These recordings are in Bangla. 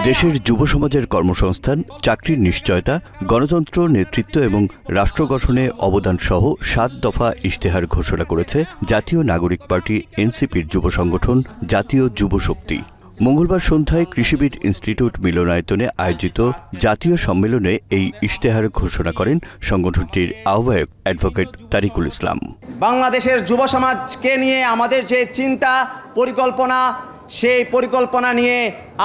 দেশের যুব সমাজের কর্মসংস্থান, চাকরির নিশ্চয়তা, গণতন্ত্র, নেতৃত্ব এবং রাষ্ট্র গঠনে অবদান সহ ৭ দফা ইশতেহার ঘোষণা করেছে জাতীয় নাগরিক পার্টি এনসিপির যুব সংগঠন জাতীয় যুব শক্তি। মঙ্গলবার সন্ধ্যায় কৃষিবিদ ইনস্টিটিউট মিলনায়তনে আয়োজিত জাতীয় সম্মেলনে এই ইশতেহার ঘোষণা করেন সংগঠনটির আহ্বায়ক অ্যাডভোকেট তারিকুল ইসলাম। বাংলাদেশের যুব সমাজকে নিয়ে আমাদের যে চিন্তা পরিকল্পনা, সেই পরিকল্পনা নিয়ে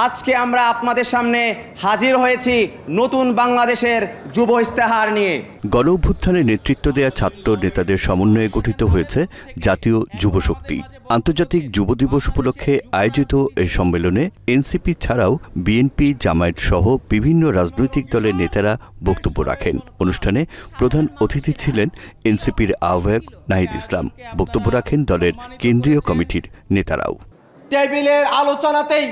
আজকে আমরা আপনাদের সামনে হাজির হয়েছি নতুন বাংলাদেশের যুব ইশতেহার নিয়ে। গণ অভ্যুত্থানে নেতৃত্ব দেয়া ছাত্র নেতাদের সমন্বয়ে গঠিত হয়েছে জাতীয় যুব শক্তি। আন্তর্জাতিক যুব দিবস উপলক্ষে আয়োজিত এই সম্মেলনে এনসিপি ছাড়াও বিএনপি, জামায়াত সহ বিভিন্ন রাজনৈতিক দলের নেতারা বক্তব্য রাখেন। অনুষ্ঠানে প্রধান অতিথি ছিলেন এনসিপির আহ্বায়ক নাহিদ ইসলাম। বক্তব্য রাখেন দলের কেন্দ্রীয় কমিটির নেতারাও। টেবিলের আলোচনাতেই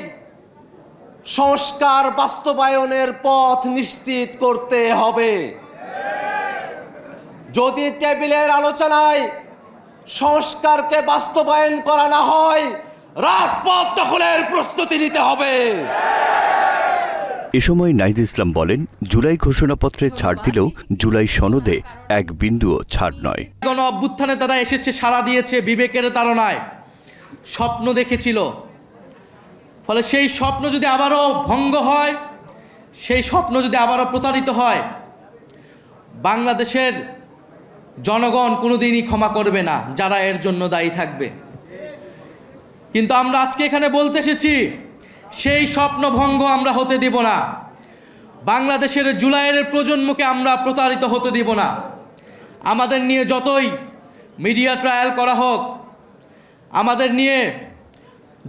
সংস্কার বাস্তবায়নের পথ নিশ্চিত করতে হবে। যদি টেবিলের আলোচনায় সংস্কারকে বাস্তবায়ন করা না হয়, রাজপথ দখলের প্রস্তুতি নিতে হবে। এ সময় নাহিদ ইসলাম বলেন, জুলাই ঘোষণাপত্রে ছাড় দিলেও জুলাই সনদে এক বিন্দুও ছাড় নয়। গণ অভ্যুত্থানে তারা এসেছে, সাড়া দিয়েছে বিবেকের তাড়নায়, স্বপ্ন দেখেছিল। ফলে সেই স্বপ্ন যদি আবারও ভঙ্গ হয়, সেই স্বপ্ন যদি আবারও প্রতারিত হয়, বাংলাদেশের জনগণ কোনোদিনই ক্ষমা করবে না, যারা এর জন্য দায়ী থাকবে। কিন্তু আমরা আজকে এখানে বলতে এসেছি, সেই স্বপ্ন ভঙ্গ আমরা হতে দিব না। বাংলাদেশের জুলাইয়ের প্রজন্মকে আমরা প্রতারিত হতে দিব না। আমাদের নিয়ে যতই মিডিয়া ট্রায়াল করা হোক, আমাদের নিয়ে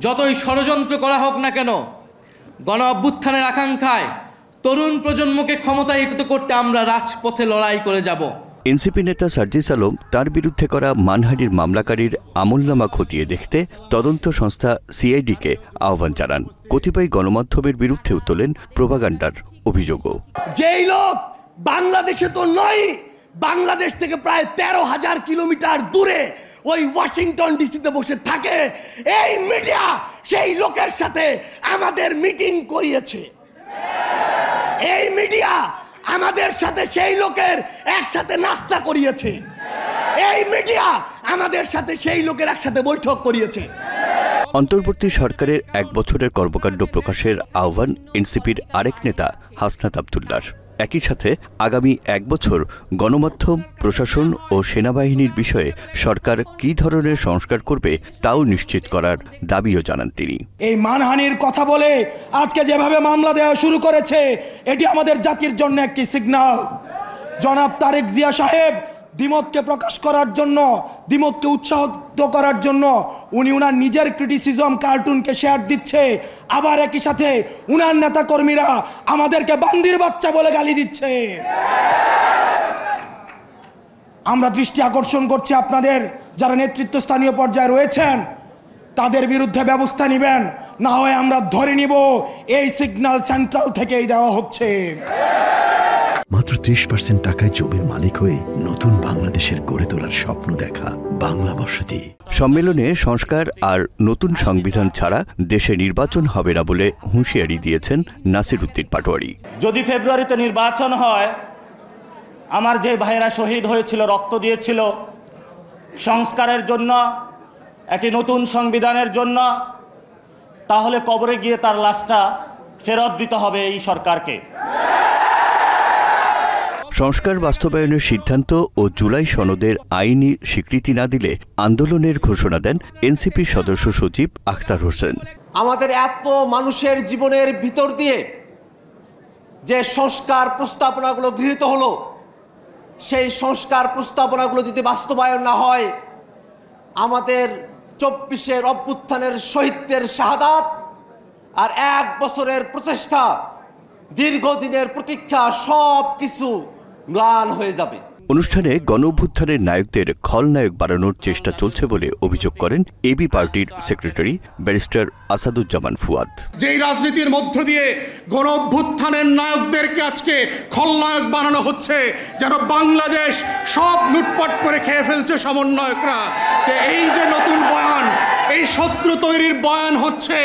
যতই ষড়যন্ত্র করা হোক না কেন, গণ অভ্যুত্থানের আকাঙ্ক্ষায় তরুণ প্রজন্মকে ক্ষমতায়িত করতে আমরা রাজপথে লড়াই করে যাব। এনসিপি নেতা সার্জিস আলম তার বিরুদ্ধে করা মানহানির মামলাকারীর আমলনামা খতিয়ে দেখতে তদন্ত সংস্থা সিআইডিকে আহ্বান জানান। কতিপয় গণমাধ্যমের বিরুদ্ধেও তোলেন প্রোপাগান্ডার অভিযোগও। যেই লোক বাংলাদেশে তো নয়, বাংলাদেশ থেকে প্রায় ১৩,০০০ কিলোমিটার দূরে ওই ওয়াশিংটন ডিসিতে বসে থাকে, এই মিডিয়া সেই লোকের সাথে আমাদের মিটিং করিয়েছে। এই মিডিয়া আমাদের সাথে সেই লোকের একসাথে নাস্তা করিয়েছে। এই মিডিয়া আমাদের সাথে সেই লোকের একসাথে বৈঠক করিয়েছে। অন্তর্বর্তী সরকারের ১ বছরের কর্মকাণ্ড প্রকাশের আহ্বান এনসিপির আরেক নেতা হাসনাত আব্দুল্লাহর। একই সাথে আগামী ১ বছর গণমাধ্যম, প্রশাসন ও সেনাবাহিনীর বিষয়ে সরকার কী ধরনের সংস্কার করবে তাও নিশ্চিত করার দাবিও জানান তিনি। এই মানহানির কথা বলে আজকে যেভাবে মামলা দেওয়া শুরু করেছে, এটি আমাদের জাতির জন্য একটি সিগন্যাল। জনাব তারেক জিয়া সাহেব দ্বিমতকে প্রকাশ করার জন্য, দ্বিমতকে উৎসাহিত করার জন্য উনি উনার নিজের ক্রিটিসিজম কার্টুনকে শেয়ার দিচ্ছে, আবার একই সাথে উনার নেতাকর্মীরা আমাদেরকে বান্দির বাচ্চা বলে গালি দিচ্ছে। আমরা দৃষ্টি আকর্ষণ করছি আপনাদের, যারা নেতৃত্বস্থানীয় পর্যায়ে রয়েছেন তাদের বিরুদ্ধে ব্যবস্থা নেবেন, না হয় আমরা ধরে নিব এই সিগন্যাল সেন্ট্রাল থেকেই দেওয়া হচ্ছে। মাত্র ৩০% টাকায় জমির মালিক হয়ে নতুন বাংলাদেশের গড়ে তোলার স্বপ্ন দেখা বাংলা বসতি। সম্মেলনে সংস্কার আর নতুন সংবিধান ছাড়া দেশে নির্বাচন হবে না বলে হুঁশিয়ারি দিয়েছেন নাসির উদ্দিন পাটোয়ারি। যদি ফেব্রুয়ারিতে নির্বাচন হয়, আমার যে ভাইয়েরা শহীদ হয়েছিল, রক্ত দিয়েছিল সংস্কারের জন্য, একটি নতুন সংবিধানের জন্য, তাহলে কবরে গিয়ে তার লাশটা ফেরত দিতে হবে এই সরকারকে। সংস্কার বাস্তবায়নের সিদ্ধান্ত ও জুলাই সনদের আইনি স্বীকৃতি না দিলে আন্দোলনের ঘোষণা দেন এনসিপির সদস্য সচিব আখতার হোসেন। আমাদের এত মানুষের জীবনের ভিতর দিয়ে যে সংস্কার প্রস্তাবনাগুলো গৃহীত হলো, সেই সংস্কার প্রস্তাবনাগুলো যদি বাস্তবায়ন না হয়, আমাদের ২৪-এর অভ্যুত্থানের শহীদদের শাহাদাত আর ১ বছরের প্রচেষ্টা, দীর্ঘদিনের প্রতীক্ষা, সব কিছু ম্লান হয়ে যাবে। অনুষ্ঠানে গণ অভ্যুত্থানের নায়কদের খলনায়ক বানানোর চেষ্টা চলছে বলে অভিযোগ করেন এবি পার্টির সেক্রেটারি ব্যারিস্টার আসাদুজ্জামান ফুয়াদ। যেই রাজনীতির মধ্য দিয়ে গণ অভ্যুত্থানের নায়কদেরকে আজকে খলনায়ক বানানো হচ্ছে, যেন বাংলাদেশ সব লুটপাট করে খেয়ে ফেলছে সমন্বয়করা। এই যে নতুন বয়ান, এই শত্রু তৈরির বয়ান হচ্ছে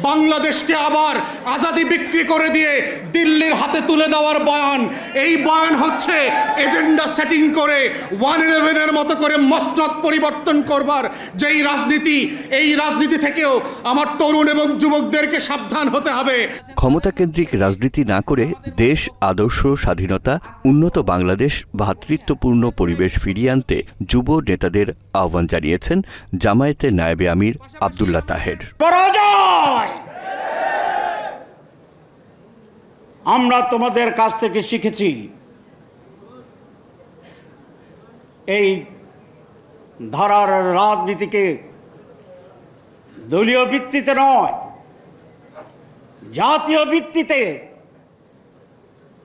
বাংলাদেশকে আবার আজাদি বিক্রি করে দিয়ে দিল্লির হাতে তুলে দেওয়ার বয়ান। এই বয়ান হচ্ছে এজেন্ডা সেটিং করে 111-এর মতো করে মসনদ পরিবর্তন করবার যেই রাজনীতি, এই রাজনীতি থেকেও আমার তরুণ এবং যুবকদেরকে সাবধান হতে হবে। ক্ষমতাকেন্দ্রিক রাজনীতি না করে দেশ, আদর্শ, স্বাধীনতা, উন্নত বাংলাদেশ, ভ্রাতৃত্বপূর্ণ পরিবেশ ফিরিয়ে আনতে যুব নেতাদের আহ্বান জানিয়েছেন জামায়াতের নায়েবে আমির আব্দুল্লাহ তাহের। পরাজয় আমরা তোমাদের কাছ থেকে শিখেছি, এই ধারার রাজনীতিকে দলীয় ভিত্তিতে নয়, জাতীয় ভিত্তিতে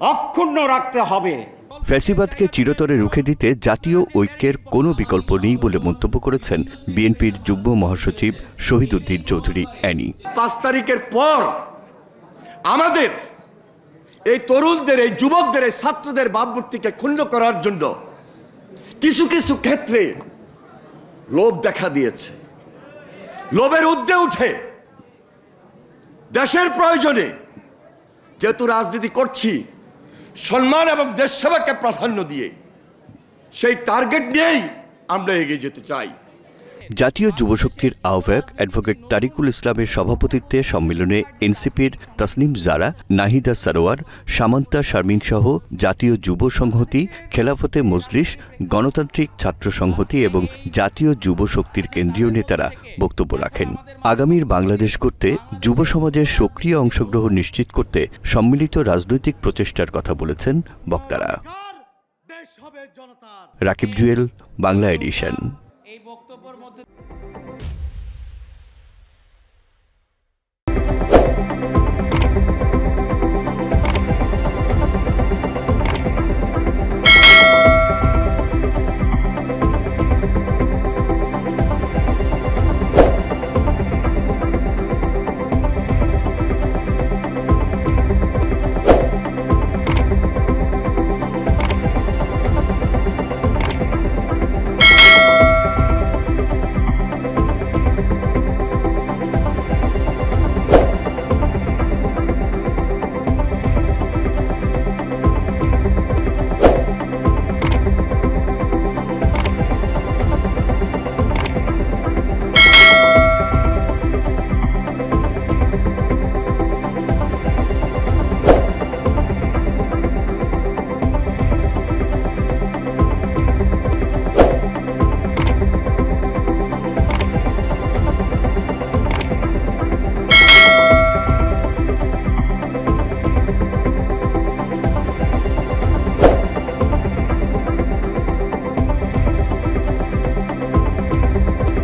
অক্ষুণ্ণ রাখতে হবে। ফ্যাসিবাদকে চিরতরে রুখে দিতে জাতীয় ঐক্যের কোনো বিকল্প নেই বলে মন্তব্য করেছেন বিএনপির যুগ্ম মহাসচিব শহীদুদ্দিন চৌধুরী অ্যানি। 5 তারিখের পর আমাদের এই তরুণদের, এই যুবকদের, এই ছাত্রদের ভাবমূর্তিকে ক্ষুণ্ণ করার জন্য কিছু কিছু ক্ষেত্রে লোভ দেখা দিয়েছে। লোভের ঊর্ধ্বে উঠে দেশের প্রয়োজনে যেহেতু রাজনীতি করছি, সম্মান এবং দেশ সেবাকে প্রাধান্য দিয়ে সেই টার্গেট নিয়েই আমরা এগিয়ে যেতে চাই। জাতীয় যুবশক্তির আহ্বায়ক অ্যাডভোকেট তারিকুল ইসলামের সভাপতিত্বে সম্মেলনে এনসিপির তাসনিম জারা, নাহিদা সারোয়ার, সামান্তা শারমিন সহ জাতীয় যুব সংহতি, খেলাফতে মজলিস, গণতান্ত্রিক ছাত্র সংহতি এবং জাতীয় যুব শক্তির কেন্দ্রীয় নেতারা বক্তব্য রাখেন। আগামীর বাংলাদেশ গড়তে যুব সমাজের সক্রিয় অংশগ্রহণ নিশ্চিত করতে সম্মিলিত রাজনৈতিক প্রচেষ্টার কথা বলেছেন বক্তারা। রাকিব জুয়েল, বাংলা এডিশন। এই বক্তব্যের মধ্যে